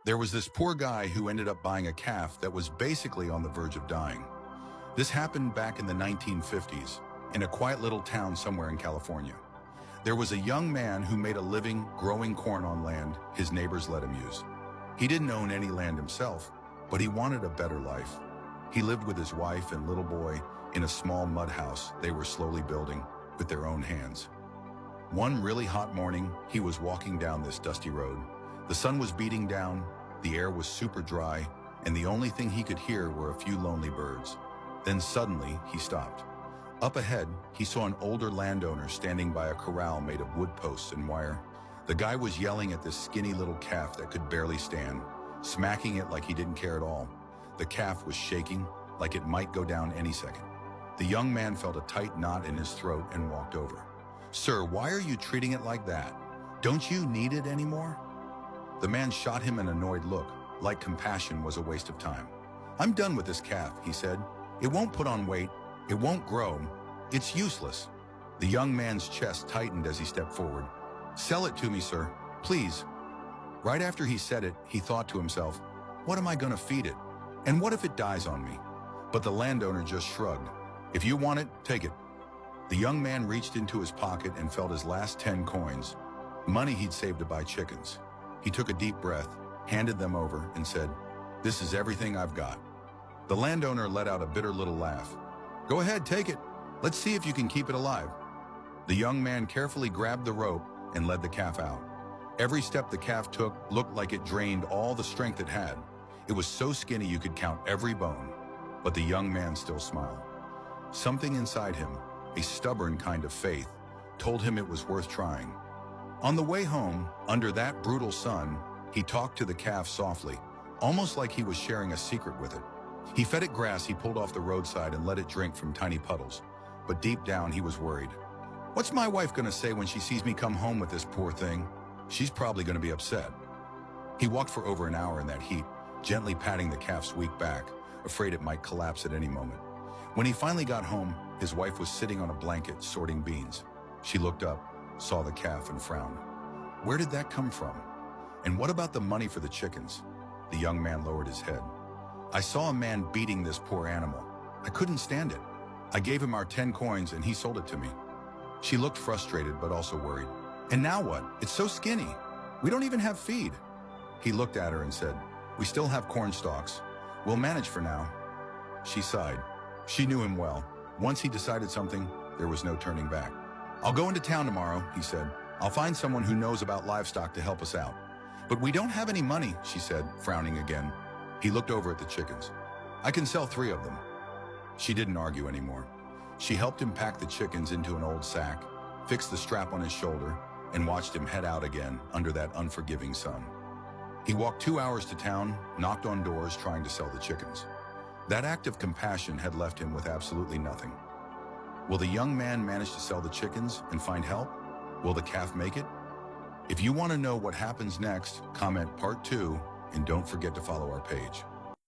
There was this poor guy who ended up buying a calf that was basically on the verge of dying. This happened back in the 1950s, in a quiet little town somewhere in California. There was a young man who made a living growing corn on land his neighbors let him use. He didn't own any land himself, but he wanted a better life. He lived with his wife and little boy in a small mud house they were slowly building with their own hands. One really hot morning, he was walking down this dusty road. The sun was beating down, the air was super dry, and the only thing he could hear were a few lonely birds. Then suddenly, he stopped. Up ahead, he saw an older landowner standing by a corral made of wood posts and wire. The guy was yelling at this skinny little calf that could barely stand, smacking it like he didn't care at all. The calf was shaking, like it might go down any second. The young man felt a tight knot in his throat and walked over. "Sir, why are you treating it like that? Don't you need it anymore?" The man shot him an annoyed look, like compassion was a waste of time. "I'm done with this calf," he said. "It won't put on weight. It won't grow. It's useless." The young man's chest tightened as he stepped forward. "Sell it to me, sir, please." Right after he said it, he thought to himself, "What am I going to feed it? And what if it dies on me?" But the landowner just shrugged. "If you want it, take it." The young man reached into his pocket and felt his last 10 coins, money he'd saved to buy chickens. He took a deep breath, handed them over, and said, "This is everything I've got." The landowner let out a bitter little laugh. "Go ahead, take it. Let's see if you can keep it alive." The young man carefully grabbed the rope and led the calf out. Every step the calf took looked like it drained all the strength it had. It was so skinny you could count every bone. But the young man still smiled. Something inside him, a stubborn kind of faith, told him it was worth trying. On the way home, under that brutal sun, he talked to the calf softly, almost like he was sharing a secret with it. He fed it grass he pulled off the roadside and let it drink from tiny puddles. But deep down, he was worried. "What's my wife gonna say when she sees me come home with this poor thing? She's probably gonna be upset." He walked for over an hour in that heat, gently patting the calf's weak back, afraid it might collapse at any moment. When he finally got home, his wife was sitting on a blanket sorting beans. She looked up, saw the calf, and frowned. Where did that come from? And what about the money for the chickens? The young man lowered his head. "I saw a man beating this poor animal. I couldn't stand it. I gave him our 10 coins and he sold it to me." She looked frustrated but also worried. "And now what? It's so skinny. We don't even have feed." He looked at her and said, "We still have corn stalks. We'll manage for now." She sighed. She knew him well. Once he decided something, there was no turning back. "I'll go into town tomorrow," he said. "I'll find someone who knows about livestock to help us out." "But we don't have any money," she said, frowning again. He looked over at the chickens. "I can sell 3 of them." She didn't argue anymore. She helped him pack the chickens into an old sack, fixed the strap on his shoulder, and watched him head out again under that unforgiving sun. He walked 2 hours to town, knocked on doors trying to sell the chickens. That act of compassion had left him with absolutely nothing. Will the young man manage to sell the chickens and find help? Will the calf make it? If you want to know what happens next, comment part 2, and don't forget to follow our page.